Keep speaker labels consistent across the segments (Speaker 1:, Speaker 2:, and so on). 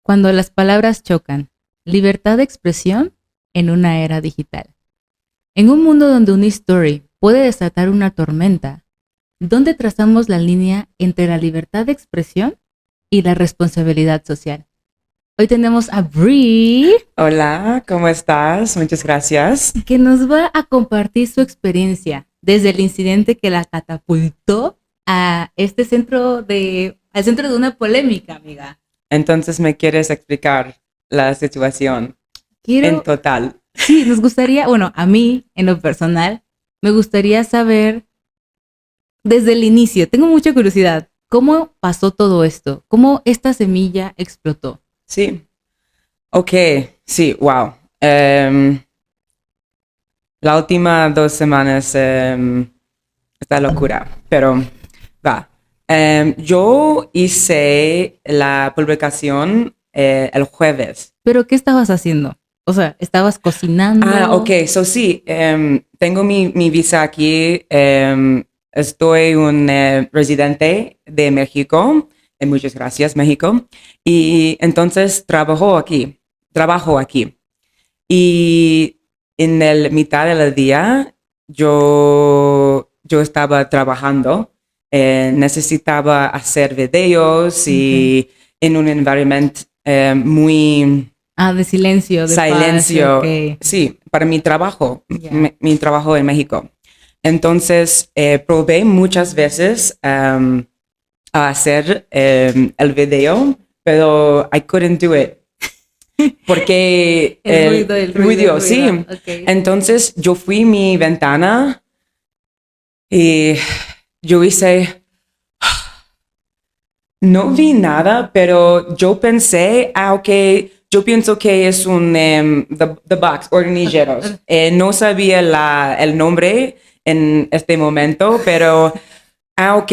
Speaker 1: Cuando las palabras chocan, libertad de expresión en una era digital. En un mundo donde una story puede desatar una tormenta, ¿dónde trazamos la línea entre la libertad de expresión y la responsabilidad social? Hoy tenemos a Bree.
Speaker 2: Hola, ¿cómo estás? Muchas gracias.
Speaker 1: Que nos va a compartir su experiencia desde el incidente que la catapultó a este al centro de una polémica, amiga.
Speaker 2: Entonces, ¿me quieres explicar la situación en total?
Speaker 1: Sí, nos gustaría, bueno, a mí, en lo personal, me gustaría saber desde el inicio, tengo mucha curiosidad, ¿cómo pasó todo esto? ¿Cómo esta semilla explotó?
Speaker 2: Sí. Ok, sí, wow. La última 2 semanas está locura, pero va. Yo hice la publicación el jueves.
Speaker 1: ¿Pero qué estabas haciendo? O sea, ¿estabas cocinando?
Speaker 2: Ok, sí, tengo mi visa aquí. Estoy un residente de México. Muchas gracias, México. Y entonces trabajo aquí. Y en el mitad del día yo estaba trabajando. Necesitaba hacer videos y en un environment muy...
Speaker 1: de silencio, de
Speaker 2: silencio.
Speaker 1: paz, okay.
Speaker 2: Sí, para mi trabajo,
Speaker 1: Yeah.
Speaker 2: mi trabajo en México. Entonces, probé muchas veces a hacer el video, pero I couldn't do it. Porque
Speaker 1: el ruido.
Speaker 2: Sí.
Speaker 1: Okay.
Speaker 2: Entonces, yo fui a mi ventana y yo hice... No vi nada, pero yo pensé, ok, yo pienso que es un the box, hornilleros. No sabía el nombre en este momento, pero ok,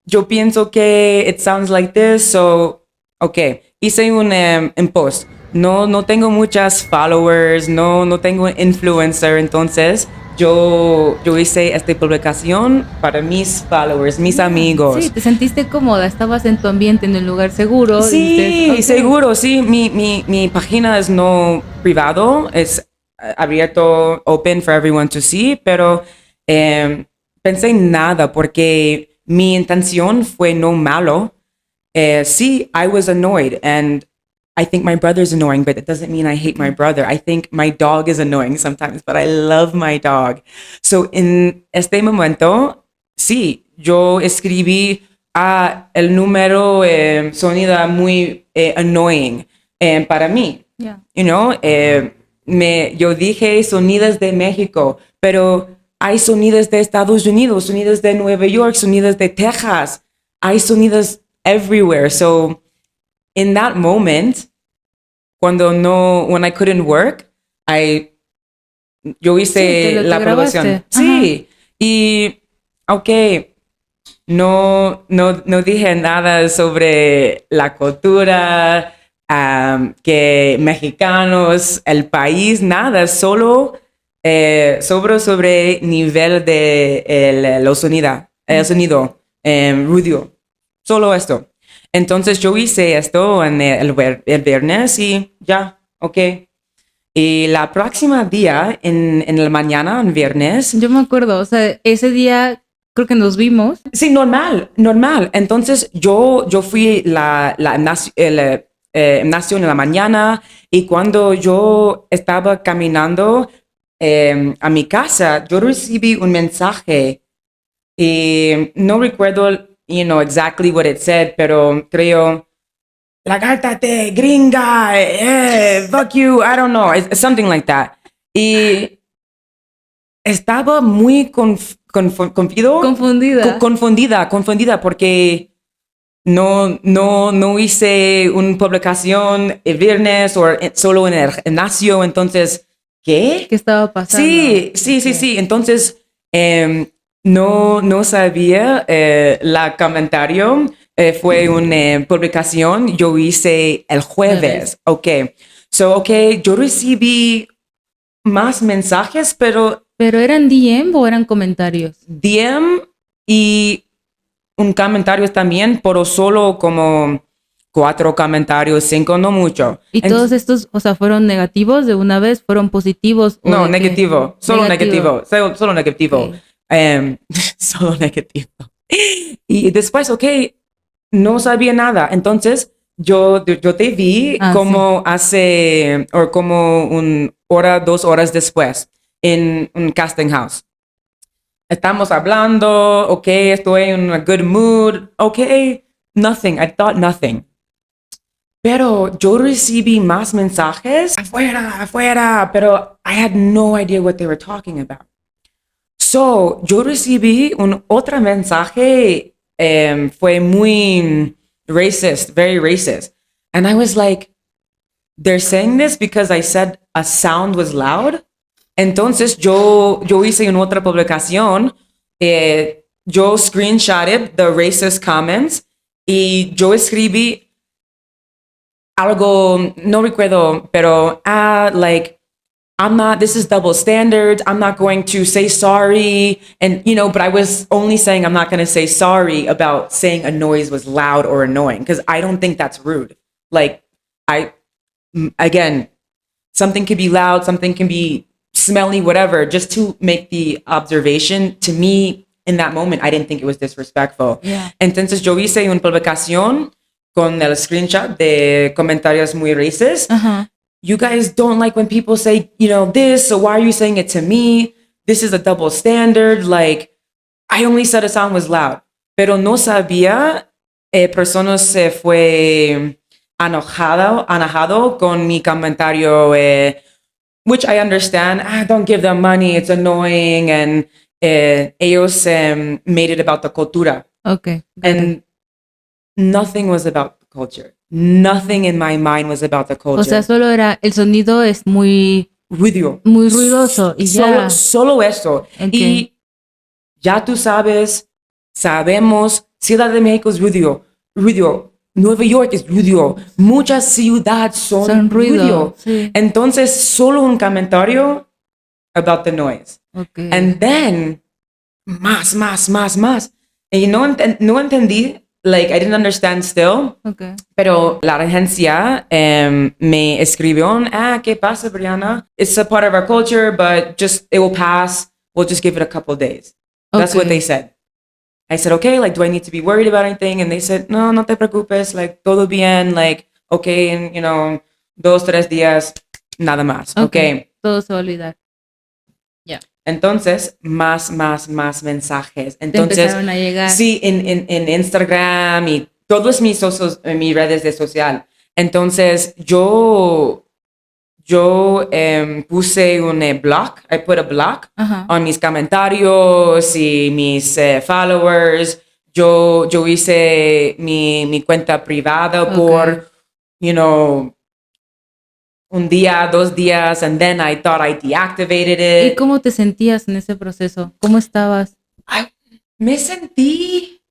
Speaker 2: yo pienso que it sounds like this, so ok, hice un post. No tengo muchas followers, no tengo influencer, entonces yo hice esta publicación para mis followers, mis amigos.
Speaker 1: Sí, te sentiste cómoda, estabas en tu ambiente, en un lugar seguro.
Speaker 2: Sí,
Speaker 1: dices, okay.
Speaker 2: Seguro, sí. Mi página es no privado, es abierto, open for everyone to see, pero pensé nada porque mi intención fue no malo. Sí, I was annoyed and I think my brother's annoying, but it doesn't mean I hate my brother. I think my dog is annoying sometimes, but I love my dog. So en este momento, sí, yo escribí el número sonido muy annoying para mí.
Speaker 1: Yeah.
Speaker 2: You know, yo dije sonidos de México, pero hay sonidos de Estados Unidos, sonidos de Nueva York, sonidos de Texas. Hay sonidos everywhere. So in that moment, when I couldn't work, yo hice la producción. Sí, y ok, no dije nada sobre la cultura, que mexicanos, el país, nada, solo sobre nivel de el sonido, ruido, solo esto. Entonces yo hice esto en el viernes y ya, ok. Y la próxima día, en la mañana, en viernes...
Speaker 1: Yo me acuerdo, o sea, ese día creo que nos vimos.
Speaker 2: Sí, normal. Entonces yo fui el gimnasio en la mañana y cuando yo estaba caminando a mi casa, yo recibí un mensaje y no recuerdo exactly what it said, pero creo, lagártate, gringa, fuck you, I don't know, it's something like that. Y estaba muy confundida porque no hice una publicación el viernes o solo en el gimnasio, entonces, ¿qué?
Speaker 1: ¿Qué estaba pasando?
Speaker 2: Sí. Entonces, no sabía la comentario. Fue una publicación, yo hice el jueves. Ok. Yo recibí más mensajes, pero...
Speaker 1: ¿Pero eran DM o eran comentarios?
Speaker 2: DM y un comentario también, pero solo como 4 comentarios, 5 no mucho.
Speaker 1: ¿Y todos estos, o sea, fueron negativos de una vez? ¿Fueron positivos? ¿O
Speaker 2: No, negativo. Solo negativo. Solo negativo.
Speaker 1: Okay.
Speaker 2: Solo negativo. Y después, ok, no sabía nada. Entonces, yo te vi como como 2 horas después en un casting house. Estamos hablando, ok, estoy en a good mood, ok, nothing, I thought nothing. Pero yo recibí más mensajes, afuera, pero I had no idea what they were talking about. So, yo recibí otro mensaje, fue muy racist, very racist. And I was like, they're saying this because I said a sound was loud. Entonces, yo hice una otra publicación, yo screenshotted the racist comments y yo escribí algo, no recuerdo, pero, like, this is double standards. I'm not going to say sorry. And, but I was only saying I'm not going to say sorry about saying a noise was loud or annoying, because I don't think that's rude. Like, again, something can be loud, something can be smelly, whatever, just to make the observation. To me, in that moment, I didn't think it was disrespectful.
Speaker 1: Yeah.
Speaker 2: Entonces, yo hice una publicación con el screenshot de comentarios muy racist. You guys don't like when people say, this, so why are you saying it to me? This is a double standard. Like, I only said a sound was loud. Pero no sabía, personas se fue enojado con mi comentario, which I understand. Don't give them money, it's annoying. And ellos made it about the cultura.
Speaker 1: Okay.
Speaker 2: And nothing was about the culture. Nothing in my mind was about the culture.
Speaker 1: O sea, solo era, el sonido es muy ruidoso y ya.
Speaker 2: Solo eso.
Speaker 1: Okay.
Speaker 2: Y ya tú sabemos, Ciudad de México es ruido. Nueva York es ruido. Muchas ciudades son ruido.
Speaker 1: Sí.
Speaker 2: Entonces, solo un comentario about the noise.
Speaker 1: Okay.
Speaker 2: And then, más. Y no entendí. Like, I didn't understand still.
Speaker 1: Okay.
Speaker 2: Pero la agencia me escribió, ¿qué pasa, Brianna? It's a part of our culture, but it will pass. We'll just give it a couple days. Okay. That's what they said. I said, okay, like, do I need to be worried about anything? And they said, no te preocupes, like, todo bien, like, okay, and, 2-3 días, nada más, okay.
Speaker 1: Todo se va a olvidar. Ya.
Speaker 2: Entonces, más mensajes. Entonces,
Speaker 1: empezaron a llegar.
Speaker 2: Sí, en Instagram y todos mis redes de social. Entonces, yo puse un block. I put a block on mis comentarios y mis followers. Yo hice mi cuenta privada por, un día, 2 días, and then I thought I deactivated it.
Speaker 1: ¿Y cómo te sentías en ese proceso? ¿Cómo estabas?
Speaker 2: Me sentí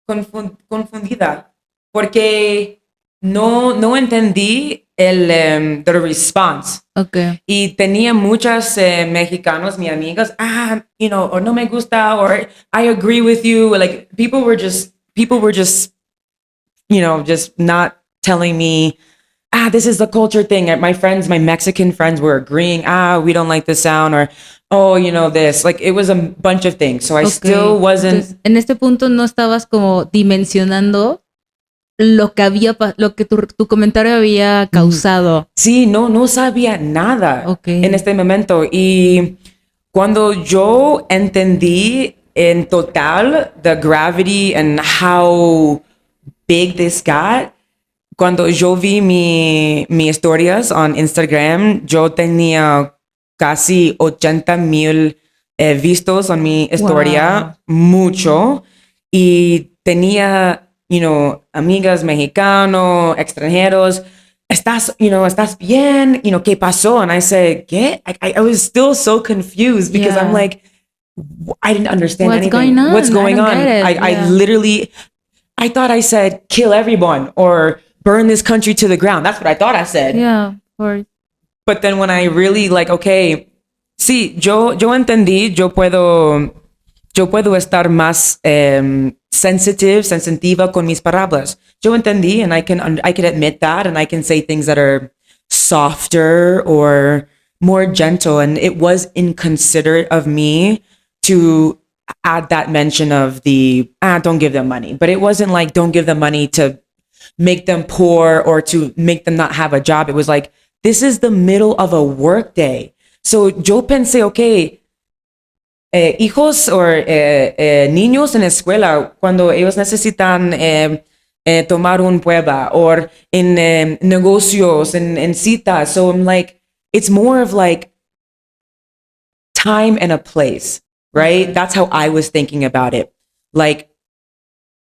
Speaker 2: confundida porque no entendí the response.
Speaker 1: Okay.
Speaker 2: Y tenía muchas mexicanos, mis amigas, or no me gusta, or I agree with you. Like, people were just, just not telling me, this is the culture thing. My Mexican friends were agreeing, we don't like this sound, or, this. Like, it was a bunch of things. So I still wasn't...
Speaker 1: Entonces, en este punto no estabas como dimensionando lo que tu comentario había causado.
Speaker 2: Sí, no sabía nada en este momento. Y cuando yo entendí en total the gravity and how big this got, cuando yo vi mi historias en Instagram, yo tenía casi 80,000 vistos en mi historia, mucho, y tenía, amigas mexicanos, extranjeros. ¿Estás bien? ¿Qué pasó? And I said, ¿qué? I was still so confused because I'm like, I didn't understand anything. What's going on? I literally, I thought I said, kill everyone or burn this country to the ground. That's what I thought I said.
Speaker 1: Yeah, of course.
Speaker 2: But then when I really sí, yo entendí, yo puedo estar más sensitiva con mis palabras. Yo entendí, and I can admit that, and I can say things that are softer or more gentle, and it was inconsiderate of me to add that mention of the, don't give them money. But it wasn't like, don't give them money to make them poor or to make them not have a job. It was like, this is the middle of a work day. So yo pensé, okay, hijos o niños en escuela, cuando ellos necesitan tomar un prueba o en negocios, en citas. So I'm like, it's more of like time and a place, right? That's how I was thinking about it. Like,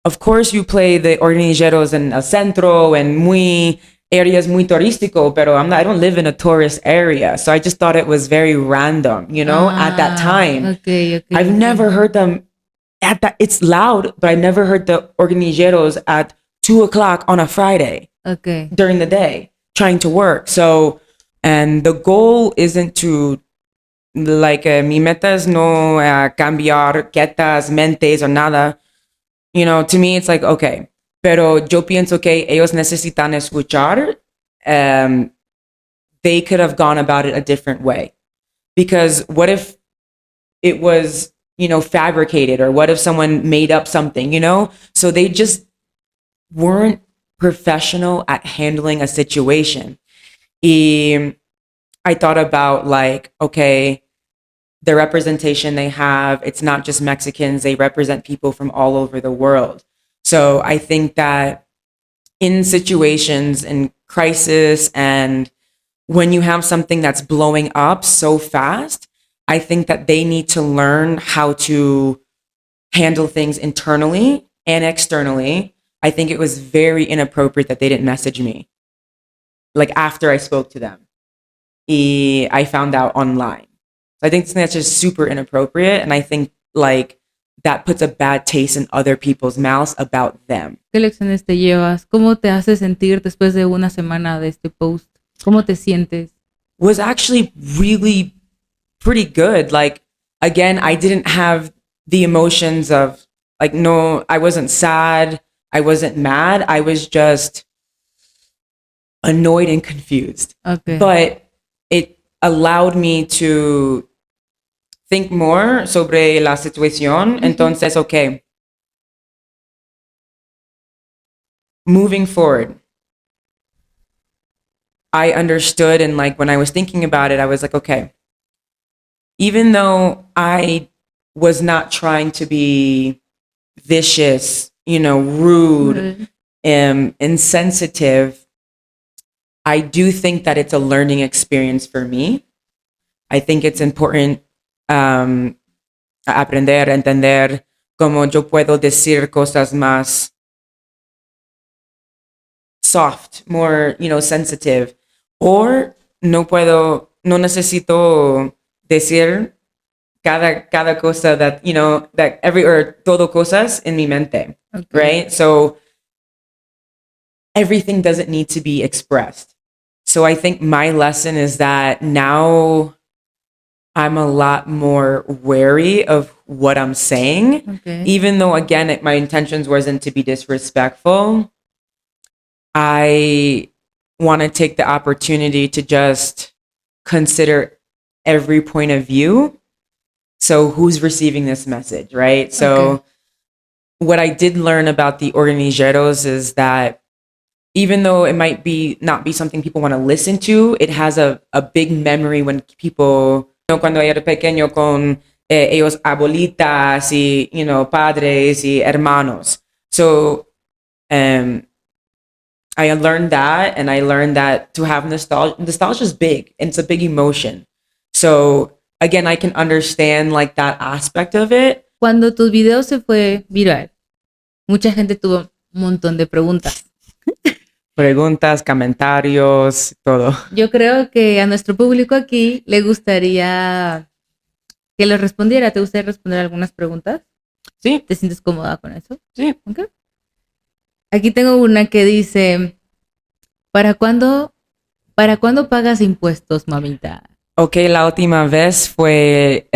Speaker 2: of course you play the organilleros en el centro and areas muy turístico, pero I don't live in a tourist area. So I just thought it was very random, at that time.
Speaker 1: Okay.
Speaker 2: I've never heard them at that. It's loud, but I never heard the organilleros at 2:00 on a Friday during the day trying to work. So, and the goal isn't to, like, mi meta es no cambiar quietas, mentes, or nada. To me, it's like, okay, pero yo pienso que ellos necesitan escuchar. They could have gone about it a different way. Because what if it was, fabricated, or what if someone made up something, So they just weren't professional at handling a situation. I thought about, like, okay, the representation they have, it's not just Mexicans, they represent people from all over the world. So I think that in situations in crisis, and when you have something that's blowing up so fast, I think that they need to learn how to handle things internally and externally. I think it was very inappropriate that they didn't message me, like, after I spoke to them. I found out online. So I think that's just super inappropriate, and I think, like, that puts a bad taste in other people's mouths about them.
Speaker 1: ¿Qué lecciones te llevas? ¿Cómo te hace sentir después de una semana de este post? ¿Cómo te sientes?
Speaker 2: Was actually really pretty good. Like, again, I didn't have the emotions of, like, no, I wasn't sad, I wasn't mad, I was just annoyed and confused.
Speaker 1: Okay.
Speaker 2: But it allowed me to think more sobre la situación. Entonces, okay, moving forward, I understood, and, like, when I was thinking about it, I was like, okay, even though I was not trying to be vicious, rude, insensitive, I do think that it's a learning experience for me. I think it's important aprender, entender cómo yo puedo decir cosas más soft, more, sensitive. Or no necesito decir cada cosa that, todo cosas en mi mente, right? So everything doesn't need to be expressed. So I think my lesson is that now I'm a lot more wary of what I'm saying. Even though, again, my intentions wasn't to be disrespectful, I want to take the opportunity to just consider every point of view. So who's receiving this message, right? So what I did learn about the organilleros is that even though it might not be something people want to listen to, it has a big memory when people, cuando era pequeño con ellos abuelitas y, padres y hermanos. So I learned that, and I learned that to have nostalgia is big, and it's a big emotion. So again, I can understand, like, that aspect of it.
Speaker 1: Cuando tu video se fue viral, mucha gente tuvo un montón de preguntas.
Speaker 2: Preguntas, comentarios, todo.
Speaker 1: Yo creo que a nuestro público aquí le gustaría que les respondiera. ¿Te gustaría responder algunas preguntas?
Speaker 2: Sí.
Speaker 1: ¿Te sientes cómoda con eso?
Speaker 2: Sí.
Speaker 1: Okay. Aquí tengo una que dice, ¿para cuándo pagas impuestos, mamita?
Speaker 2: Ok, la última vez fue,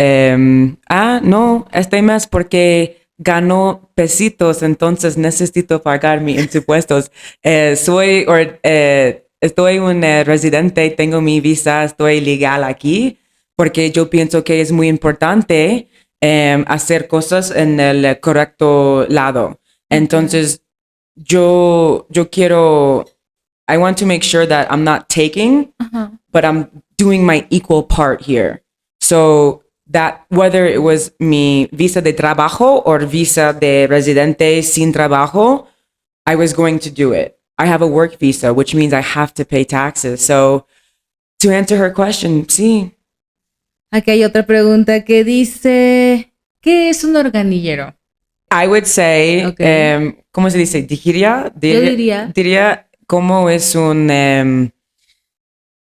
Speaker 2: no, este mes, porque gano pesitos, entonces necesito pagar mis impuestos. Estoy un residente, tengo mi visa, estoy legal aquí, porque yo pienso que es muy importante hacer cosas en el correcto lado. Entonces, yo quiero, I want to make sure that I'm not taking, but I'm doing my equal part here. So that whether it was mi visa de trabajo or visa de residente sin trabajo, I was going to do it. I have a work visa, which means I have to pay taxes. So to answer her question, sí.
Speaker 1: Aquí hay otra pregunta que dice, ¿qué es un organillero?
Speaker 2: I would say, ¿cómo se dice? Yo diría cómo es un...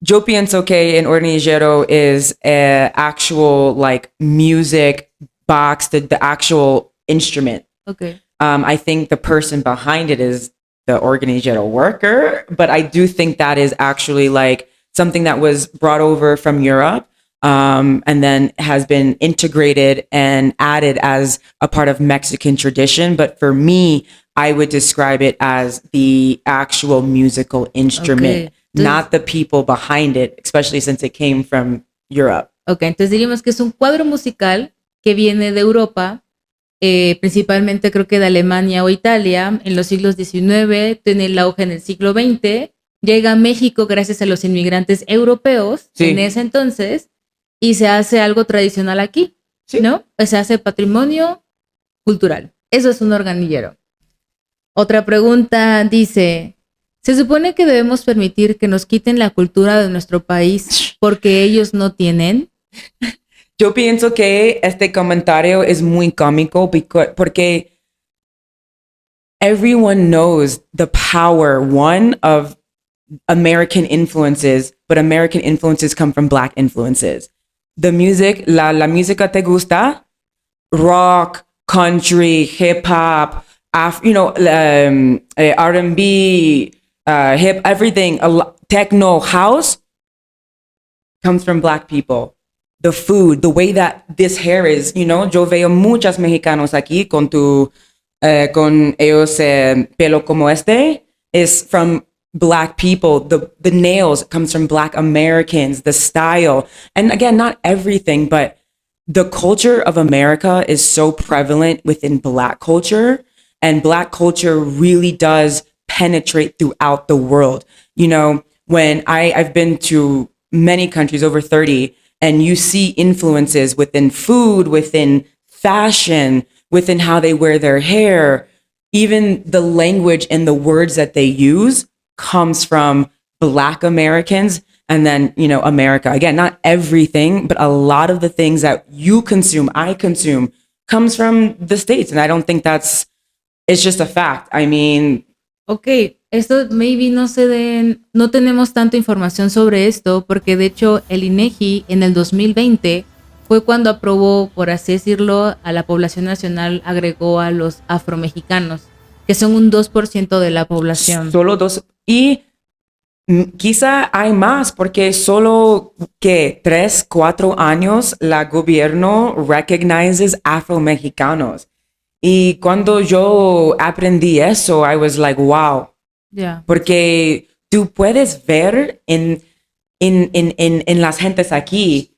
Speaker 2: yo pienso que un organillero is actual like music box, the actual instrument.
Speaker 1: Okay.
Speaker 2: I think the person behind it is the organillero worker, but I do think that is actually like something that was brought over from Europe. And then has been integrated and added as a part of Mexican tradition. But for me, I would describe it as the actual musical instrument, not the people behind it, especially since it came from Europe.
Speaker 1: Ok, entonces diríamos que es un cuadro musical que viene de Europa, principalmente creo que de Alemania o Italia, en los siglos XIX, tiene el auge en el siglo XX, llega a México gracias a los inmigrantes europeos en ese entonces, y se hace algo tradicional aquí, ¿no? Se hace patrimonio cultural. Eso es un organillero. Otra pregunta dice, ¿se supone que debemos permitir que nos quiten la cultura de nuestro país porque ellos no tienen?
Speaker 2: Yo pienso que este comentario es muy cómico porque everyone knows the power, one, of American influences, but American influences come from Black influences. The music, la música te gusta, rock, country, hip hop, R&B, hip, everything, techno, house comes from Black people. The food, the way that this hair is, yo veo muchas mexicanos aquí con ellos pelo como este, is from Black people. The nails comes from Black Americans, the style. And again, not everything, but the culture of America is so prevalent within Black culture, and Black culture really does penetrate throughout the world. When I've been to many countries, over 30, and you see influences within food, within fashion, within how they wear their hair, even the language and the words that they use comes from Black Americans. And then, America, again, not everything, but a lot of the things that you consume, I consume, comes from the States. And I don't think it's just a fact. I mean...
Speaker 1: Ok, esto maybe no tenemos tanta información sobre esto, porque de hecho el INEGI en el 2020 fue cuando aprobó, por así decirlo, a la población nacional, agregó a los afromexicanos, que son un 2% de la población.
Speaker 2: Solo 2%. Y quizá hay más, porque solo que 3, 4 años la gobierno recognizes afromexicanos. Y cuando yo aprendí eso, I was like, wow.
Speaker 1: Yeah.
Speaker 2: Porque tú puedes ver en las gentes aquí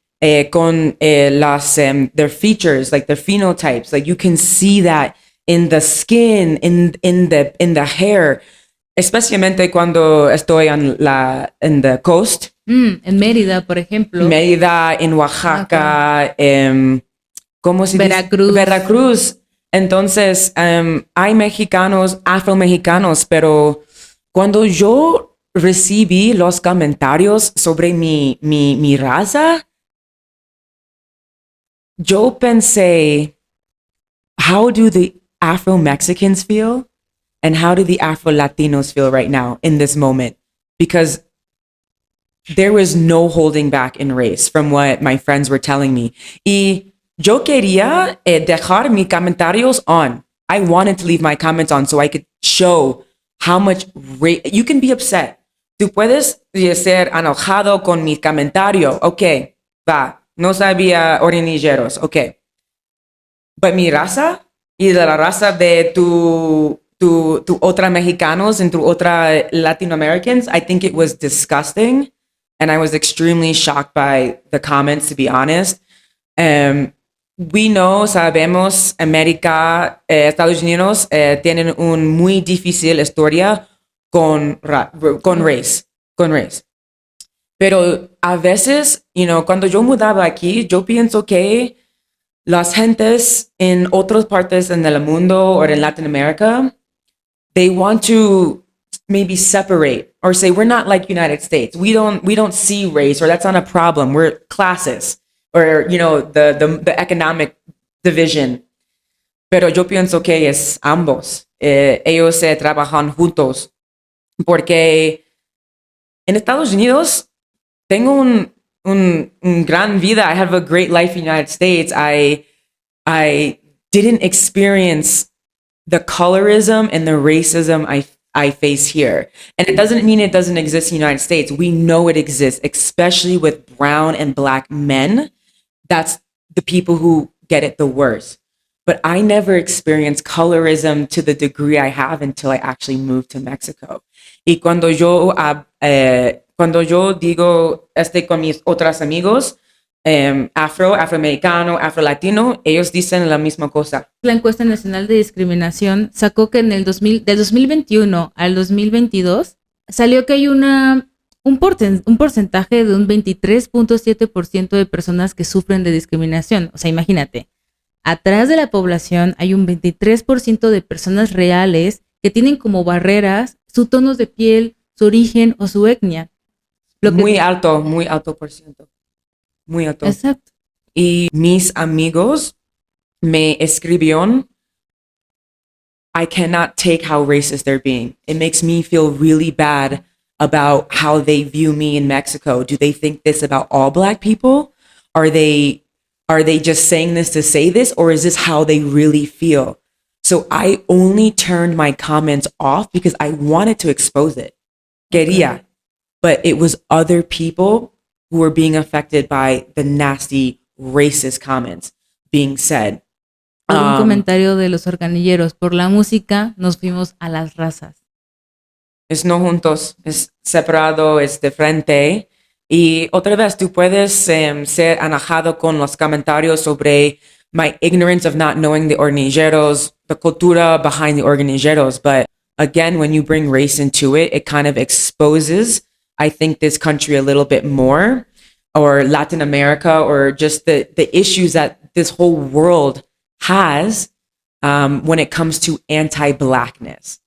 Speaker 2: con their features, like their phenotypes, like you can see that in the skin, in the hair, especialmente cuando estoy en the coast.
Speaker 1: En Mérida, por ejemplo.
Speaker 2: Mérida, en Oaxaca, ¿cómo se
Speaker 1: Veracruz.
Speaker 2: dice? Veracruz. Entonces, hay mexicanos, afromexicanos, pero cuando yo recibí los comentarios sobre mi raza, yo pensé, how do the Afro-Mexicans feel? And how do the Afro-Latinos feel right now in this moment? Because there was no holding back in race from what my friends were telling me. Y yo quería dejar mis comentarios on. I wanted to leave my comments on so I could show how much you can be upset. Tú puedes ser enojado con mi comentario. Okay, va. No sabía organilleros. Okay. But mi raza, y de la raza de tu otra mexicanos and tu otra Latino-Americans, I think it was disgusting. And I was extremely shocked by the comments, to be honest. We know, sabemos, América, Estados Unidos tienen una muy difícil historia con race. Pero a veces, cuando yo mudaba aquí, yo pienso que las gentes en otras partes en el mundo o en Latinoamérica, they want to maybe separate or say we're not like United States. We don't see race, or that's not a problem. We're classes, or the economic division. Pero yo pienso que es ambos. Ellos trabajan juntos porque en Estados Unidos tengo un gran vida. I have a great life in the United States. I didn't experience the colorism and the racism I face here. And it doesn't mean it doesn't exist in the United States. We know it exists, especially with brown and black men. That's the people who get it the worst. But I never experienced colorism to the degree I have until I actually moved to Mexico. Y cuando yo digo con mis otros amigos, afroamericano, afro-latino, ellos dicen la misma cosa.
Speaker 1: La encuesta nacional de discriminación sacó que del 2021 al 2022 salió que hay un porcentaje de un 23.7% de personas que sufren de discriminación. O sea, imagínate, atrás de la población hay un 23% de personas reales que tienen como barreras su tono de piel, su origen o su etnia.
Speaker 2: Muy alto por ciento. Muy alto.
Speaker 1: Exacto.
Speaker 2: Y mis amigos me escribieron, I cannot take how racist they're being. It makes me feel really bad about how they view me in Mexico. Do they think this about all Black people? Are they just saying this to say this, or is this how they really feel? So I only turned my comments off because I wanted to expose it. Quería. But it was other people who were being affected by the nasty racist comments being said.
Speaker 1: Por un comentario de los organilleros, por la música nos fuimos a las razas.
Speaker 2: Es no juntos, es separado, es de frente. Y otra vez, tú puedes ser enojado con los comentarios sobre my ignorance of not knowing the organilleros, the cultura behind the organilleros. But again, when you bring race into it, it kind of exposes, I think, this country a little bit more, or Latin America, or just the issues that this whole world has when it comes to anti-Blackness.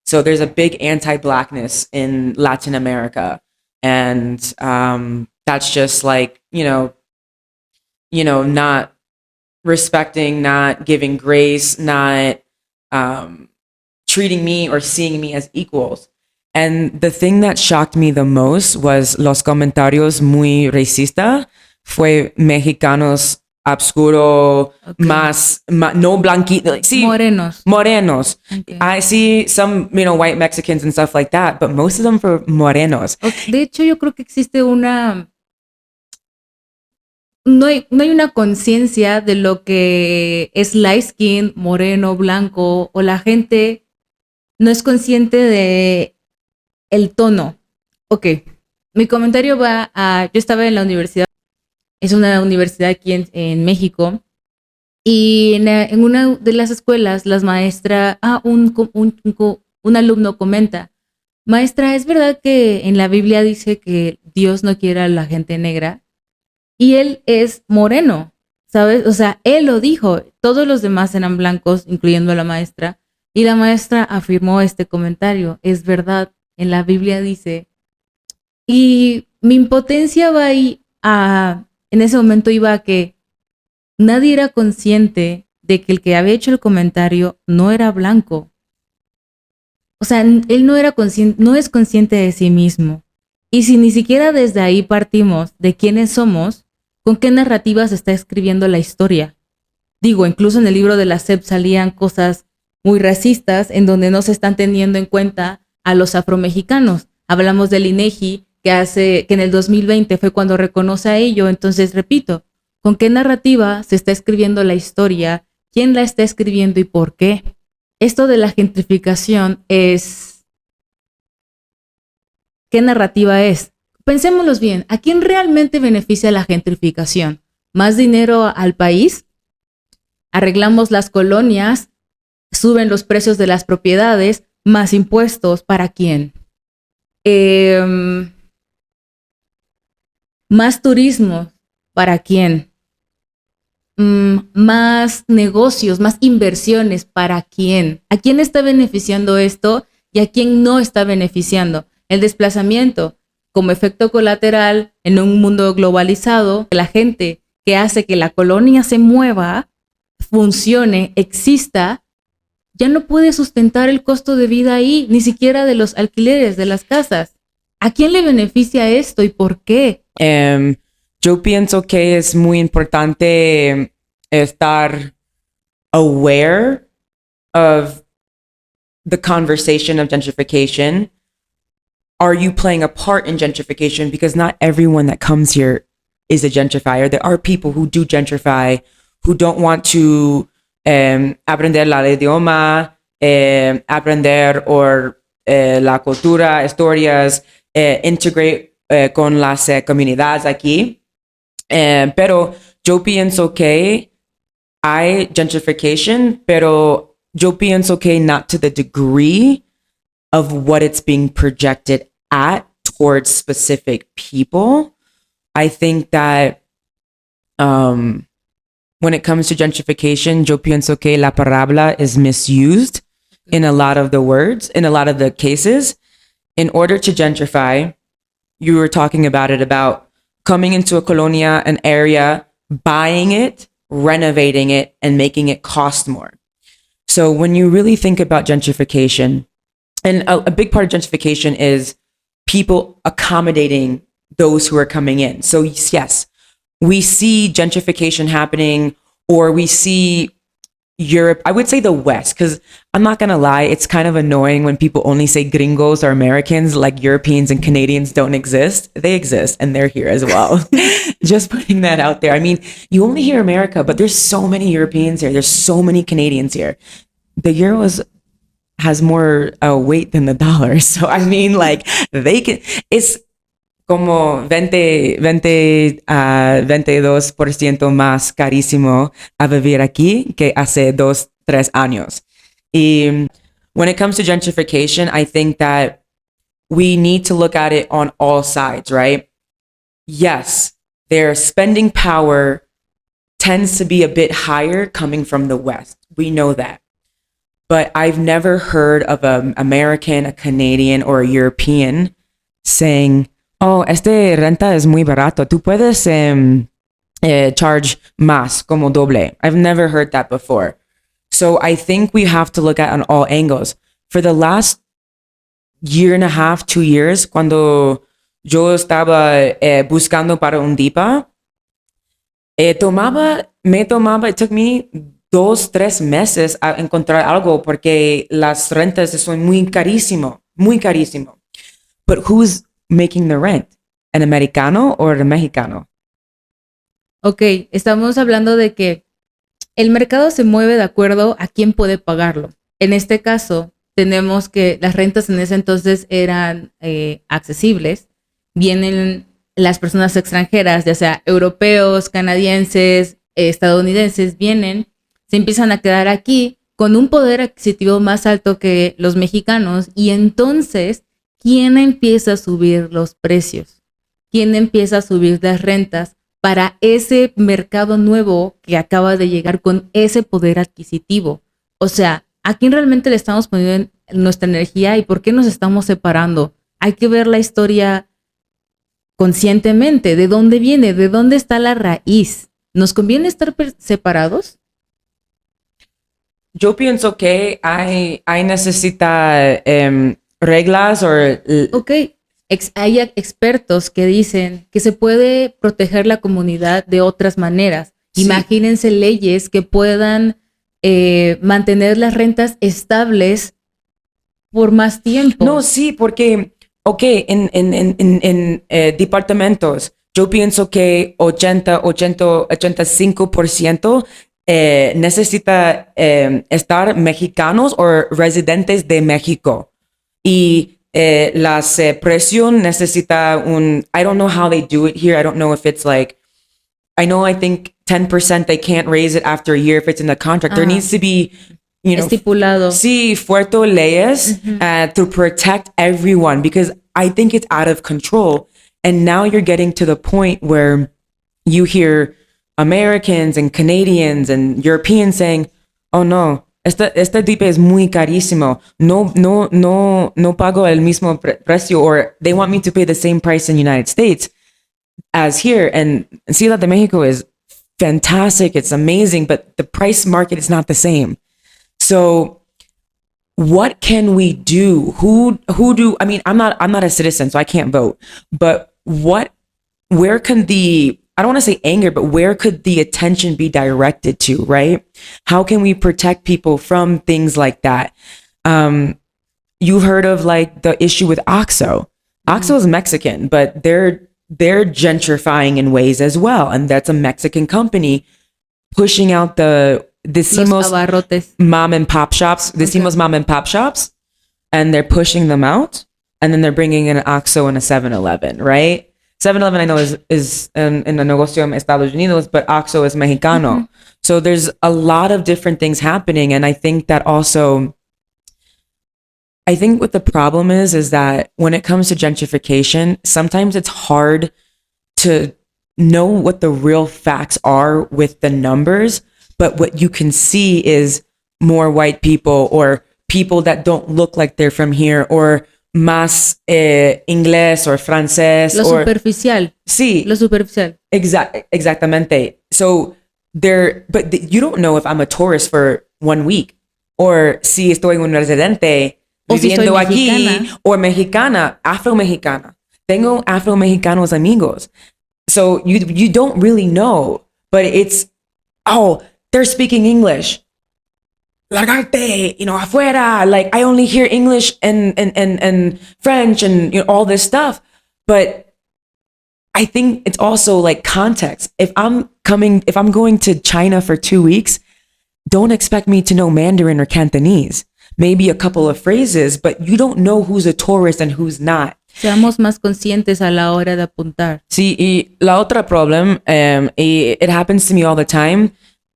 Speaker 2: So there's a big anti-Blackness in Latin America. And that's just like, not respecting, not giving grace, not treating me or seeing me as equals. And the thing that shocked me the most was los comentarios muy racista. Fue mexicanos obscuro, okay. más no blanquito. Like, sí, morenos. Okay. I see some, white Mexicans and stuff like that, but most of them were morenos.
Speaker 1: Okay. De hecho, yo creo que existe no hay una conciencia de lo que es light skin, moreno, blanco, o la gente no es consciente de el tono. Ok, mi comentario va a... Yo estaba en la universidad, es una universidad aquí en México, y en una de las escuelas, las maestras... un alumno comenta, maestra, ¿es verdad que en la Biblia dice que Dios no quiere a la gente negra? Y él es moreno, ¿sabes? O sea, él lo dijo, todos los demás eran blancos, incluyendo a la maestra, y la maestra afirmó este comentario, es verdad, en la Biblia dice, y mi impotencia va ahí en ese momento iba a que nadie era consciente de que el que había hecho el comentario no era blanco. O sea, él no es consciente de sí mismo. Y si ni siquiera desde ahí partimos de quiénes somos, ¿con qué narrativa se está escribiendo la historia? Digo, incluso en el libro de la SEP salían cosas muy racistas en donde no se están teniendo en cuenta a los afromexicanos. Hablamos del INEGI, que en el 2020 fue cuando reconoce a ello. Entonces, repito, ¿con qué narrativa se está escribiendo la historia quién la está escribiendo y por qué. Esto de la gentrificación es... ¿Qué narrativa es? Pensémoslos bien, ¿a quién realmente beneficia la gentrificación? ¿Más dinero al país? Arreglamos las colonias, suben los precios de las propiedades, más impuestos, ¿para quién? Más turismo, ¿para quién? Más negocios, más inversiones, ¿para quién? ¿A quién está beneficiando esto y a quién no está beneficiando? El desplazamiento como efecto colateral en un mundo globalizado, la gente que hace que la colonia se mueva, funcione, exista, ya no puede sustentar el costo de vida ahí, ni siquiera de los alquileres de las casas. ¿A quién le beneficia esto y por qué?
Speaker 2: Yo pienso que es muy importante estar aware of the conversation of gentrification. Are you playing a part in gentrification? Because not everyone that comes here is a gentrifier. There are people who do gentrify, who don't want to aprender la idioma, aprender la cultura, historias, integrate con las comunidades aquí. Pero yo pienso que hay gentrification, pero yo pienso que not to the degree of what it's being projected at towards specific people. I think that when it comes to gentrification, yo pienso que la palabra is misused in a lot of the words, in a lot of the cases. In order to gentrify, you were talking about it, about coming into a colonia, an area, buying it, renovating it, and making it cost more. So when you really think about gentrification, and a big part of gentrification is people accommodating those who are coming in. So yes, we see gentrification happening, or we see Europe, I would say the West, because I'm not going to lie, it's kind of annoying when people only say gringos or Americans, like Europeans and Canadians don't exist. They exist, and they're here as well. Just putting that out there. I mean, you only hear America, but there's so many Europeans here. There's so many Canadians here. The euro has more weight than the dollar. So, I mean, like, they can, it's como 22% más carísimo a vivir aquí que hace 2-3 años. Y when it comes to gentrification, I think that we need to look at it on all sides, right? Yes, their spending power tends to be a bit higher coming from the West. We know that. But I've never heard of an American, a Canadian, or a European saying, oh, este renta es muy barato. Tú puedes charge más, como doble. I've never heard that before. So I think we have to look at it on all angles. For the last year and a half, 2 years, cuando yo estaba buscando para un DIPA, it took me 2-3 meses a encontrar algo porque las rentas son muy carísimo, muy carísimo. But who's making the rent? ¿An americano o el mexicano?
Speaker 1: Ok, estamos hablando de que el mercado se mueve de acuerdo a quién puede pagarlo. En este caso, tenemos que las rentas en ese entonces eran accesibles. Vienen las personas extranjeras, ya sea europeos, canadienses, estadounidenses, vienen, se empiezan a quedar aquí con un poder adquisitivo más alto que los mexicanos, y entonces, ¿quién empieza a subir los precios? ¿Quién empieza a subir las rentas para ese mercado nuevo que acaba de llegar con ese poder adquisitivo? O sea, ¿a quién realmente le estamos poniendo nuestra energía y por qué nos estamos separando? Hay que ver la historia conscientemente, de dónde viene, de dónde está la raíz. ¿Nos conviene estar separados?
Speaker 2: Yo pienso que hay necesita reglas o...
Speaker 1: Ok, hay expertos que dicen que se puede proteger la comunidad de otras maneras. Sí. Imagínense leyes que puedan mantener las rentas estables por más tiempo.
Speaker 2: No, sí, porque, ok, en departamentos, yo pienso que 85% necesita estar mexicanos o residentes de México. Y las presión necesita I don't know how they do it here. I don't know if it's like, I think 10% they can't raise it after a year if it's in the contract. There needs to be,
Speaker 1: estipulado.
Speaker 2: Sí, fuerte leyes to protect everyone, because I think it's out of control. And now you're getting to the point where you hear Americans and Canadians and Europeans saying, oh no, este tipe es muy carísimo. No pago el mismo precio, or they want me to pay the same price in the United States as here. And Ciudad de Mexico is fantastic. It's amazing, but the price market is not the same. So what can we do? I mean, I'm not a citizen, so I can't vote, but where can I don't want to say anger, but where could the attention be directed to, right? How can we protect people from things like that? You've heard of like the issue with OXXO. OXXO is Mexican, but they're gentrifying in ways as well. And that's a Mexican company pushing out decimos mom and pop shops, mom and pop shops, and they're pushing them out. And then they're bringing in an OXXO and a 7-Eleven, right? 7-Eleven I know is in the negocio en Estados Unidos, but OXXO is Mexicano. Mm-hmm. So there's a lot of different things happening. And I think that also, what the problem is that when it comes to gentrification, sometimes it's hard to know what the real facts are with the numbers, but what you can see is more white people or people that don't look like they're from here, or más inglés or francés.
Speaker 1: Superficial.
Speaker 2: Sí.
Speaker 1: Lo superficial.
Speaker 2: Exactamente. So but you don't know if I'm a tourist for 1 week, or si estoy un residente viviendo
Speaker 1: si
Speaker 2: aquí,
Speaker 1: mexicana.
Speaker 2: O mexicana, afro-mexicana. Tengo afro-mexicanos amigos. So you don't really know, but it's, they're speaking English. Largarte, afuera. Like, I only hear English and French and all this stuff. But I think it's also like context. If I'm going to China for 2 weeks, don't expect me to know Mandarin or Cantonese. Maybe a couple of phrases, but you don't know who's a tourist and who's not.
Speaker 1: Seamos más conscientes a la hora de apuntar.
Speaker 2: Sí, y la otra problem, it happens to me all the time.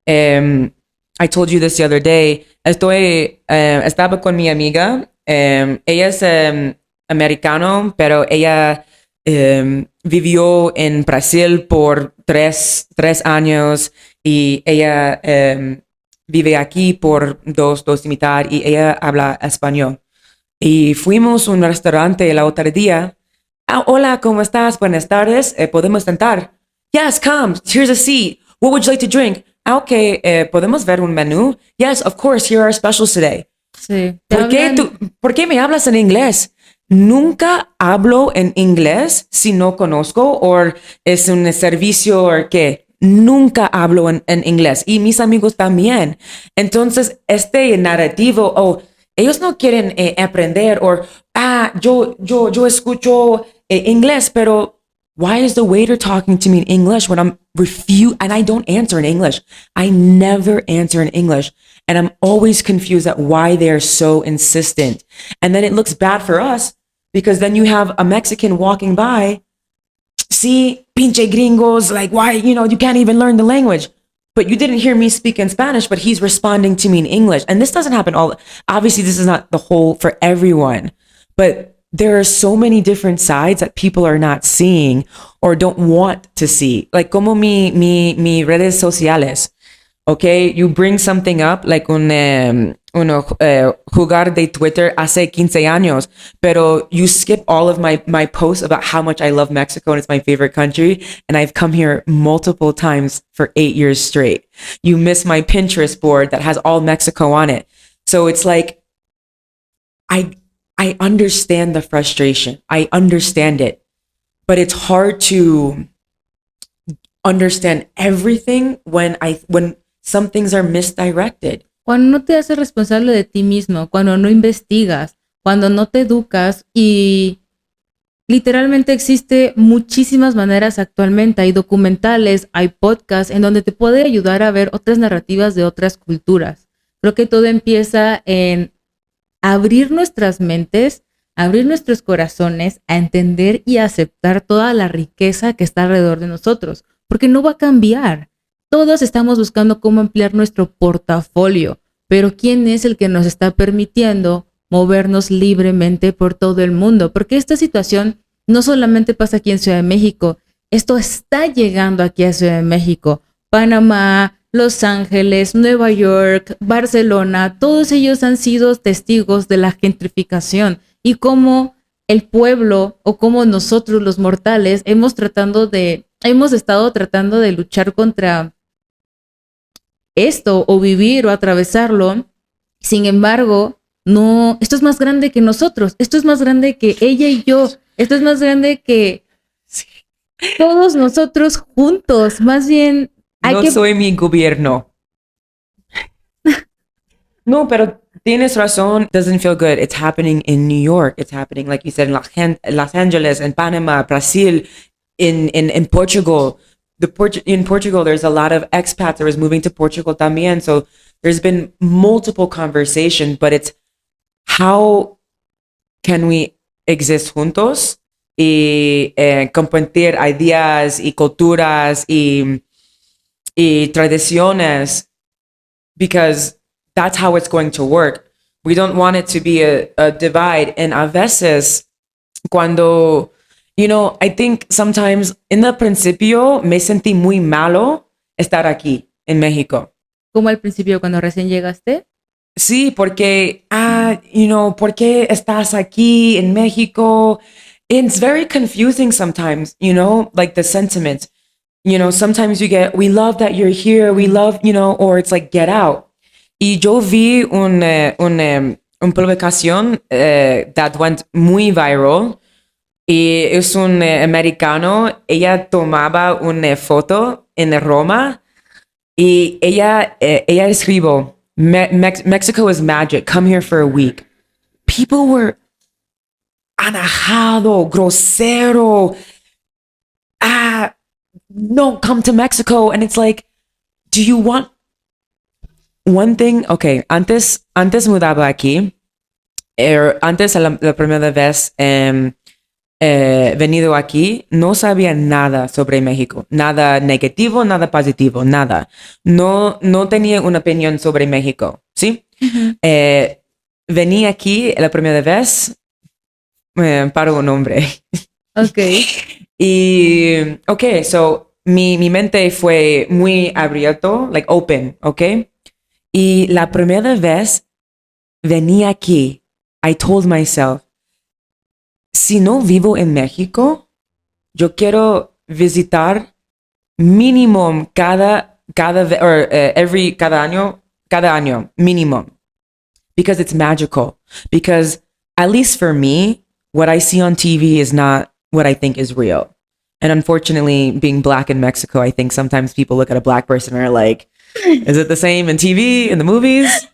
Speaker 2: I told you this the other day. Estaba con mi amiga. Ella es americano, pero ella vivió en Brasil por tres años, y ella vive aquí por dos y mitad, y ella habla español. Y fuimos a un restaurante el otro día. Hola, ¿cómo estás? Buenas tardes. ¿Podemos sentar? Yes, come. Here's a seat. What would you like to drink? Okay, ¿podemos ver un menú? Yes, of course. Here are our specials today.
Speaker 1: Sí.
Speaker 2: ¿Por qué me hablas en inglés? Nunca hablo en inglés si no conozco, o es un servicio o qué. Nunca hablo en inglés, y mis amigos también. Entonces, este narrativo, ellos no quieren aprender, o yo escucho inglés, pero why is the waiter talking to me in English when I'm and I don't answer in English? I never answer in English, and I'm always confused at why they're so insistent. And then it looks bad for us, because then you have a Mexican walking by. See, pinche gringos, like, why, you can't even learn the language. But you didn't hear me speak in Spanish, but he's responding to me in English. And this doesn't happen obviously this is not the whole for everyone, but there are so many different sides that people are not seeing or don't want to see. Like, como mi redes sociales. Okay, you bring something up, like jugar de Twitter hace 15 años, pero you skip all of my posts about how much I love Mexico and it's my favorite country, and I've come here multiple times for 8 years straight. You miss my Pinterest board that has all Mexico on it. So it's like, I understand the frustration. I understand it, but it's hard to understand everything when some things are misdirected.
Speaker 1: Cuando no te haces responsable de ti mismo, cuando no investigas, cuando no te educas y literalmente existe muchísimas maneras actualmente. Hay documentales, hay podcasts en donde te puede ayudar a ver otras narrativas de otras culturas. Creo que todo empieza en abrir nuestras mentes, abrir nuestros corazones a entender y a aceptar toda la riqueza que está alrededor de nosotros, porque no va a cambiar. Todos estamos buscando cómo ampliar nuestro portafolio, pero ¿quién es el que nos está permitiendo movernos libremente por todo el mundo? Porque esta situación no solamente pasa aquí en Ciudad de México, esto está llegando aquí a Ciudad de México, Panamá, Los Ángeles, Nueva York, Barcelona, todos ellos han sido testigos de la gentrificación y cómo el pueblo o cómo nosotros los mortales hemos estado tratando de luchar contra esto o vivir o atravesarlo. Sin embargo, no, esto es más grande que nosotros, esto es más grande que ella y yo, esto es más grande que todos nosotros juntos. Más bien, hay
Speaker 2: No
Speaker 1: que...
Speaker 2: soy mi gobierno. No, pero tienes razón. Doesn't feel good. It's happening in New York. It's happening, like you said, in Los Angeles, in Panama, Brazil, in Portugal. In Portugal, there's a lot of expats that was moving to Portugal también. So there's been multiple conversations, but it's how can we exist juntos y compartir ideas y culturas y tradiciones, because that's how it's going to work. We don't want it to be a divide. And a veces, cuando, I think sometimes in the principio me sentí muy malo estar aquí en México.
Speaker 1: Como al principio cuando recién llegaste.
Speaker 2: Sí, porque, ¿por qué estás aquí en México? It's very confusing sometimes, like the sentiment. Sometimes you get, we love that you're here, we love, or it's like, get out. Y yo vi una publicación that went muy viral. Y es un americano, ella tomaba una foto en Roma y ella escribió, Mexico is magic, come here for a week. People were enojado, grosero, no, come to Mexico. And it's like, do you want one thing? Okay, antes mudaba aquí. Antes, la primera vez venido aquí, no sabía nada sobre México. Nada negativo, nada positivo, nada. No tenía una opinión sobre México, ¿sí?
Speaker 1: Uh-huh.
Speaker 2: Vení aquí la primera vez para un hombre.
Speaker 1: Ok.
Speaker 2: Y, so mi mente fue muy abierto, like open, Y la primera vez venía aquí, I told myself, si no vivo en México, yo quiero visitar mínimo cada año, mínimo. Because it's magical. Because at least for me, what I see on TV is not what I think is real. And unfortunately, being Black in Mexico, I think sometimes people look at a Black person and are like, is it the same in TV, in the movies?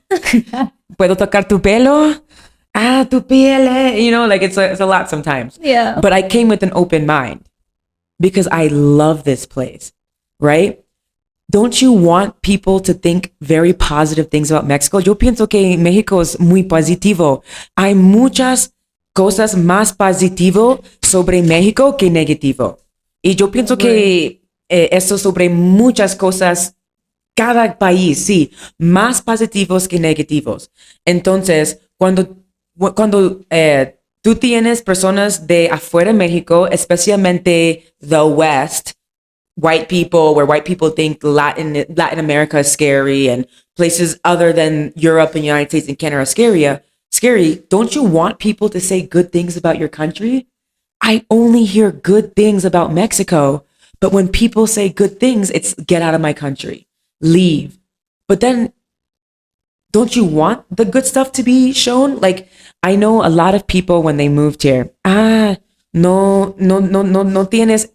Speaker 2: ¿Puedo tocar tu pelo? Tu piel, like it's a lot sometimes.
Speaker 1: Yeah.
Speaker 2: But I came with an open mind because I love this place, right? Don't you want people to think very positive things about Mexico? Yo pienso que México es muy positivo. Hay muchas cosas más positivo sobre México que negativo. Y yo pienso que eso sobre muchas cosas, cada país, sí, más positivos que negativos. Entonces, cuando tú tienes personas de afuera de México, especialmente the West, white people, where white people think Latin America is scary and places other than Europe and United States and Canada are scary, don't you want people to say good things about your country? I only hear good things about Mexico, but when people say good things, it's get out of my country, leave. But then, don't you want the good stuff to be shown? Like, I know a lot of people when they moved here, no tienes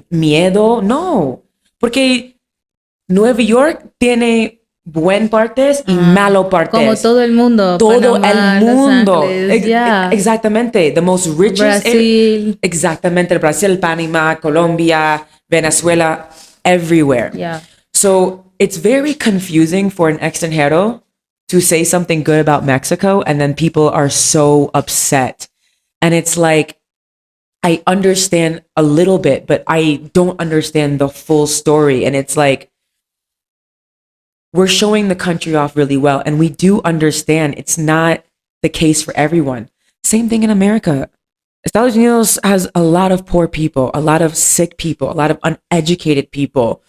Speaker 2: miedo. No, porque Nueva York tiene buen partes y malo partes.
Speaker 1: Como todo el mundo.
Speaker 2: Todo
Speaker 1: Panamá,
Speaker 2: el mundo.
Speaker 1: Los Ángeles, yeah.
Speaker 2: Exactamente. The most richest.
Speaker 1: Brasil.
Speaker 2: Exactamente. Brasil, Panamá, Colombia, Venezuela, everywhere.
Speaker 1: Yeah.
Speaker 2: So it's very confusing for an extranjero to say something good about Mexico, and then people are so upset. And it's like, I understand a little bit, but I don't understand the full story. And it's like, we're showing the country off really well. And we do understand it's not the case for everyone. Same thing in America. Estados Unidos has a lot of poor people, a lot of sick people, a lot of uneducated people.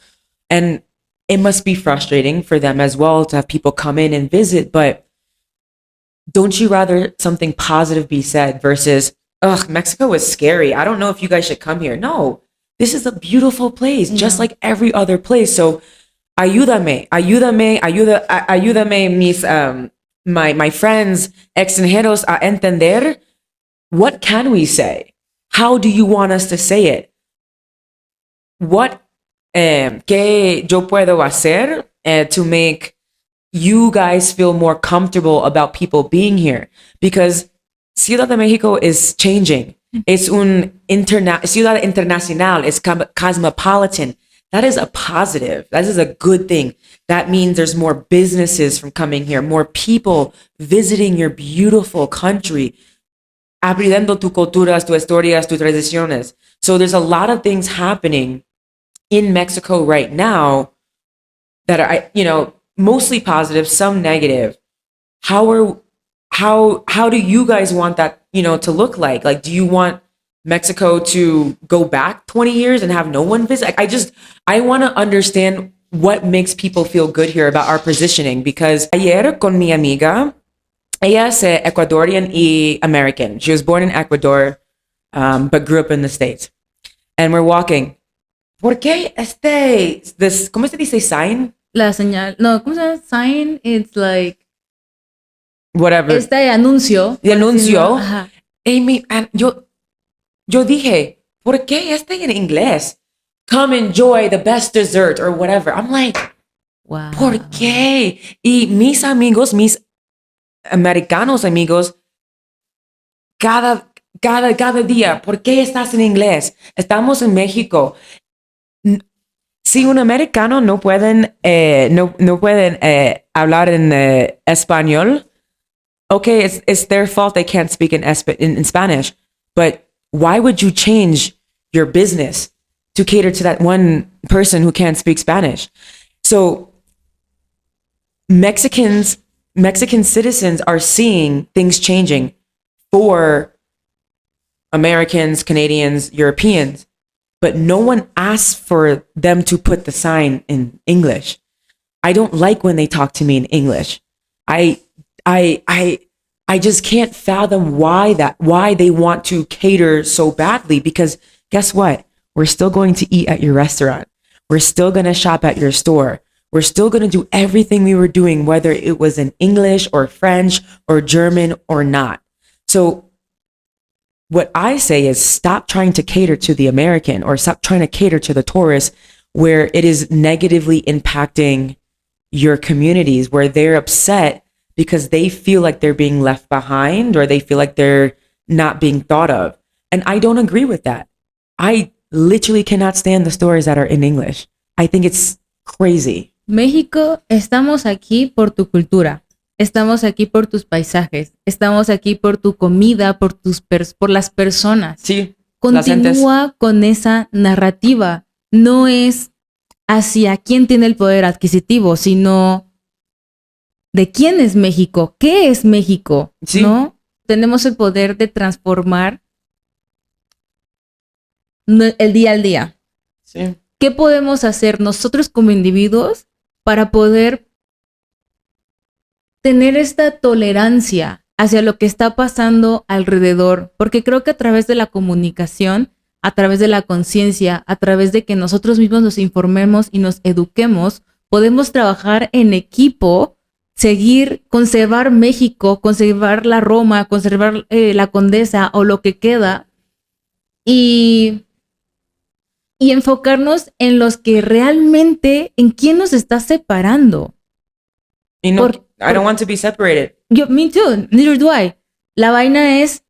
Speaker 2: And it must be frustrating for them as well to have people come in and visit. But don't you rather something positive be said versus, ugh, Mexico is scary. I don't know if you guys should come here. No, this is a beautiful place, just like every other place. So ayúdame, mis, my friends extranjeros a entender. What can we say? How do you want us to say it? What, ¿qué yo puedo hacer to make you guys feel more comfortable about people being here? Because Ciudad de Mexico is changing. It's ciudad internacional. It's cosmopolitan. That is a positive. That is a good thing. That means there's more businesses from coming here, more people visiting your beautiful country, aprendiendo tu culturas, tu historias, tu tradiciones. So there's a lot of things happening in Mexico right now that are, mostly positive, some negative. How do you guys want that, to look like? Like, do you want Mexico to go back 20 years and have no one visit? I want to understand what makes people feel good here about our positioning, because ayer con mi amiga, ella es Ecuadorian y American. She was born in Ecuador, but grew up in the States. And we're walking. ¿Por qué ¿cómo se dice sign?
Speaker 1: La señal. No, ¿cómo se llama? Sign, it's like...
Speaker 2: Whatever.
Speaker 1: Anuncio.
Speaker 2: El anuncio.
Speaker 1: Ajá.
Speaker 2: Amy, and yo dije, ¿por qué en inglés? Come enjoy the best dessert or whatever. I'm like,
Speaker 1: wow.
Speaker 2: ¿Por qué? Y mis amigos, mis americanos amigos, cada día, ¿por qué estás en inglés? Estamos en México. Si un americano no pueden hablar en español, okay, it's their fault they can't speak in Spanish. But why would you change your business to cater to that one person who can't speak Spanish? So Mexican citizens are seeing things changing for Americans, Canadians, Europeans, but no one asks for them to put the sign in English. I don't like when they talk to me in English. I just can't fathom why they want to cater so badly, because guess what? We're still going to eat at your restaurant. We're still going to shop at your store. We're still going to do everything we were doing, whether it was in English or French or German or not. So what I say is stop trying to cater to the American, or stop trying to cater to the tourist, where it is negatively impacting your communities, where they're upset because they feel like they're being left behind, or they feel like they're not being thought of. And I don't agree with that. I literally cannot stand the stories that are in English. I think it's crazy.
Speaker 1: México, estamos aquí por tu cultura. Estamos aquí por tus paisajes. Estamos aquí por tu comida, por las personas.
Speaker 2: Sí.
Speaker 1: Continúa con esa narrativa. No es hacia quién tiene el poder adquisitivo, sino de quién es México, qué es México,
Speaker 2: sí.
Speaker 1: ¿no? Tenemos el poder de transformar el día al día.
Speaker 2: Sí.
Speaker 1: ¿Qué podemos hacer nosotros como individuos para poder tener esta tolerancia hacia lo que está pasando alrededor? Porque creo que a través de la comunicación, a través de la conciencia, a través de que nosotros mismos nos informemos y nos eduquemos, podemos trabajar en equipo, conservar México, conservar la Roma, conservar la Condesa o lo que queda, y enfocarnos en los que realmente, en quién nos está separando.
Speaker 2: Y no, I don't want to be separated.
Speaker 1: Me too, neither do I. La vaina es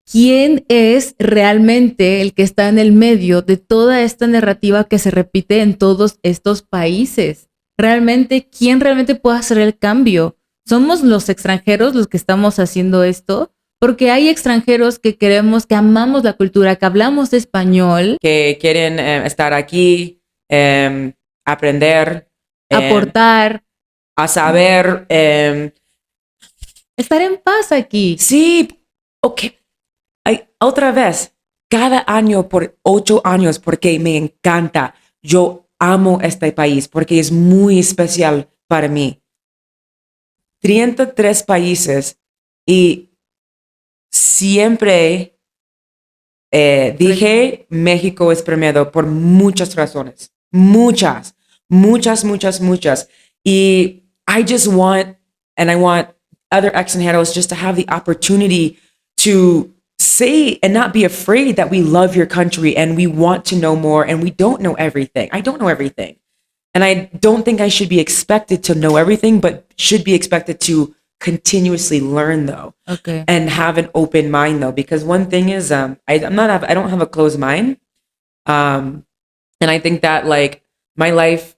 Speaker 1: quién es realmente el que está en el medio de toda esta narrativa que se repite en todos estos países. Realmente, ¿quién realmente puede hacer el cambio? ¿Somos los extranjeros los que estamos haciendo esto? Porque hay extranjeros que queremos, que amamos la cultura, que hablamos español.
Speaker 2: Que quieren estar aquí, aprender.
Speaker 1: Aportar.
Speaker 2: A saber.
Speaker 1: Estar en paz aquí.
Speaker 2: Sí, ok. Otra vez, cada año por 8 años, porque me encanta. Yo amo este país porque es muy especial para mí. 33 países y siempre dije México es primero por muchas razones. Muchas. Y I just want, and I want other extranjeros just to have the opportunity to say and not be afraid that we love your country and we want to know more and we don't know everything. I don't know everything. And I don't think I should be expected to know everything, but should be expected to continuously learn though.
Speaker 1: Okay.
Speaker 2: And have an open mind though, because one thing is, I don't have a closed mind. And I think that like my life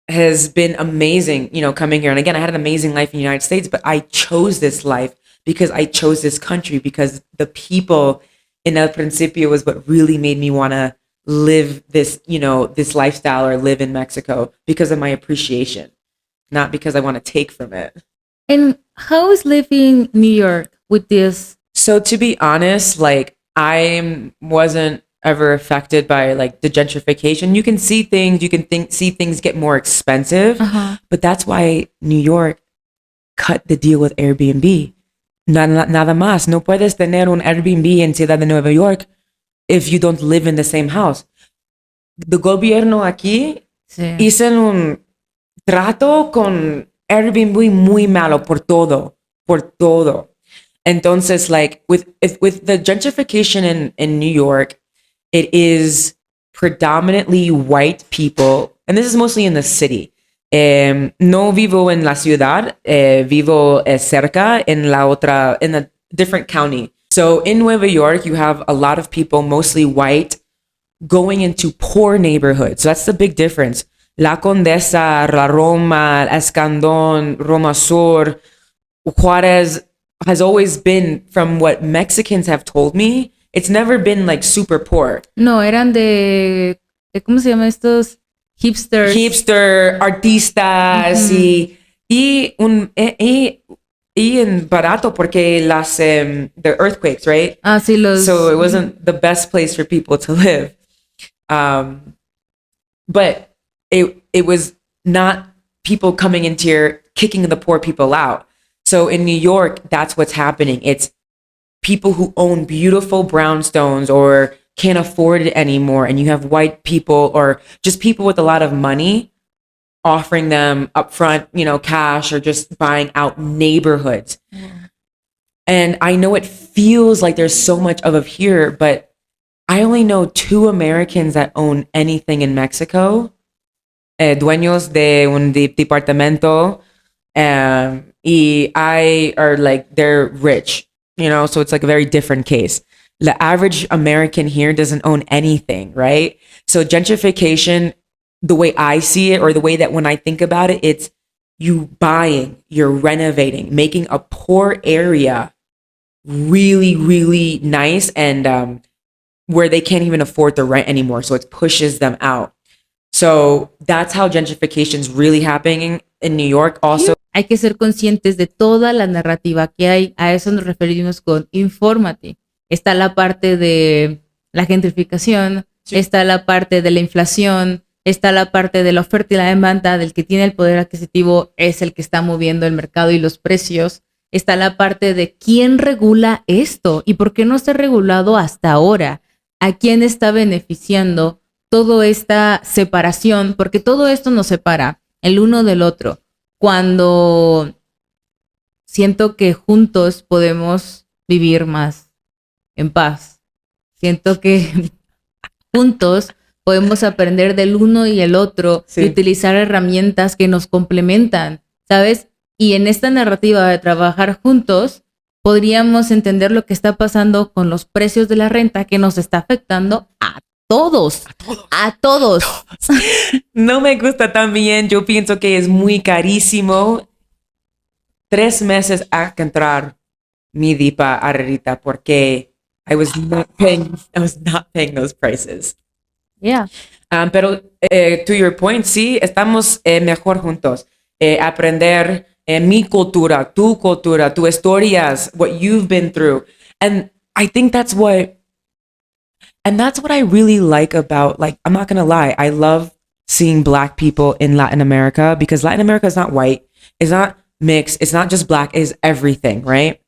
Speaker 2: has been amazing, you know, coming here. And again, I had an amazing life in the United States, but I chose this life because I chose this country, because the people in El Principio was what really made me want to live this, you know, this lifestyle or live in Mexico, because of my appreciation, not because I want to take from it.
Speaker 1: And how is living in New York with this?
Speaker 2: So to be honest, like I wasn't ever affected by like the gentrification. You can see things, see things get more expensive, but that's why New York cut the deal with Airbnb. Nada más. No puedes tener un Airbnb en Ciudad de Nueva York if you don't live in the same house. The gobierno aquí hizo un trato con Airbnb muy malo por todo. Entonces, like with the gentrification in New York, it is predominantly white people, and this is mostly in the city. No vivo en la ciudad, vivo cerca en a different county. So in Nueva York, you have a lot of people, mostly white, going into poor neighborhoods. So that's the big difference. La Condesa, La Roma, Escandón, Roma Sur, Juárez has always been, from what Mexicans have told me, it's never been like super poor.
Speaker 1: No, eran de ¿cómo se llama estos?
Speaker 2: Hipster, artistas y en barato porque the earthquakes, right?
Speaker 1: Ah, sí,
Speaker 2: So it wasn't the best place for people to live. But it was not people coming into here kicking the poor people out. So in New York, that's what's happening. It's people who own beautiful brownstones or can't afford it anymore, and you have white people or just people with a lot of money offering them upfront, you know, cash, or just buying out neighborhoods. And I know it feels like there's so much of here, but I only know 2 Americans that own anything in Mexico, dueños de un departamento, y are like, they're rich, you know, so it's like a very different case. The average American here doesn't own anything, right? So gentrification, the way I see it, or the way that when I think about it, it's you buying, you're renovating, making a poor area really, really nice, and where they can't even afford the rent anymore. So it pushes them out. So that's how gentrification is really happening in New York also.
Speaker 1: Hay que ser conscientes de toda la narrativa que hay. A eso nos referimos con infórmate. Está la parte de la gentrificación, está la parte de la inflación, está la parte de la oferta y la demanda, del que tiene el poder adquisitivo es el que está moviendo el mercado y los precios. Está la parte de quién regula esto y por qué no está regulado hasta ahora. ¿A quién está beneficiando toda esta separación? Porque todo esto nos separa el uno del otro. Cuando siento que juntos podemos vivir más en paz. Siento que juntos podemos aprender del uno y el otro y utilizar herramientas que nos complementan. ¿sabes? Y en esta narrativa de trabajar juntos, podríamos entender lo que está pasando con los precios de la renta que nos está afectando a todos. A todos.
Speaker 2: No me gusta también. Yo pienso que es muy carísimo. 3 meses a entrar mi dipa arriba porque I was not paying those prices.
Speaker 1: Yeah.
Speaker 2: Pero to your point, sí, estamos mejor juntos. Aprender mi cultura, tu historias, what you've been through. And I think that's what I really like about, like, I'm not going to lie. I love seeing Black people in Latin America because Latin America is not white. It's not mixed. It's not just Black. It's everything, right?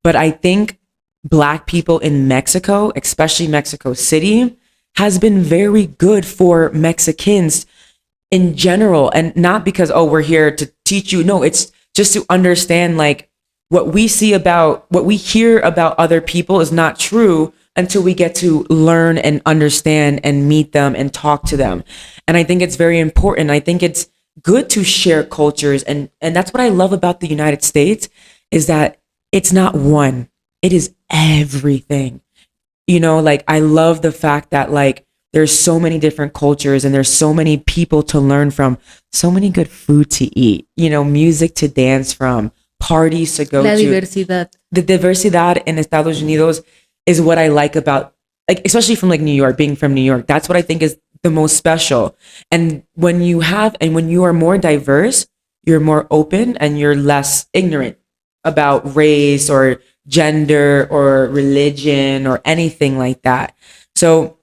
Speaker 2: But I think Black people in Mexico, especially Mexico City, has been very good for Mexicans in general. And not because, oh, we're here to teach you. No, it's just to understand, like, what we hear about other people is not true until we get to learn and understand and meet them and talk to them. And I think it's very important. I think it's good to share cultures. And that's what I love about the United States is that it's not one, it is everything. You know, like, I love the fact that, like, there's so many different cultures and there's so many people to learn from, so many good food to eat, you know, music to dance from, parties to go
Speaker 1: La
Speaker 2: to.
Speaker 1: diversidad.
Speaker 2: The diversidad in Estados Unidos is what I like about, like, especially from, like, New York, being from New York. That's what I think is the most special. And when you are more diverse, you're more open and you're less ignorant about race or gender or religion or anything like that. So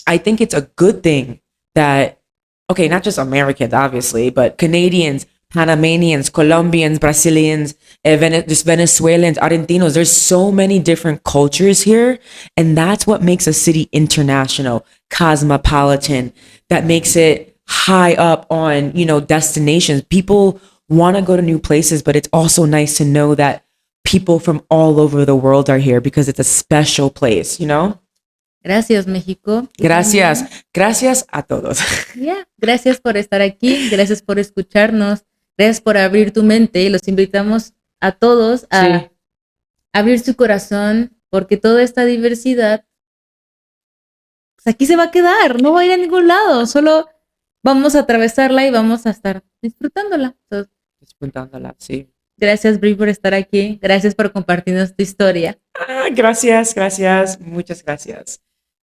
Speaker 2: I think it's a good thing that, okay, not just Americans, obviously, but Canadians, Panamanians, Colombians, Brazilians, just Venezuelans, Argentinos, there's so many different cultures here. And that's what makes a city international, cosmopolitan, that makes it high up on, you know, destinations. People want to go to new places, but it's also nice to know that people from all over the world are here because it's a special place, you know?
Speaker 1: Gracias, México.
Speaker 2: Gracias. Gracias a todos.
Speaker 1: Yeah. Gracias por estar aquí, gracias por escucharnos, gracias por abrir tu mente. Los invitamos a todos a abrir su corazón porque toda esta diversidad, pues aquí se va a quedar, no va a ir a ningún lado, solo vamos a atravesarla y vamos a estar disfrutándola. Entonces,
Speaker 2: Disfrutándola, sí.
Speaker 1: gracias, Bri, por estar aquí. Gracias por compartirnos tu historia.
Speaker 2: Gracias, muchas gracias.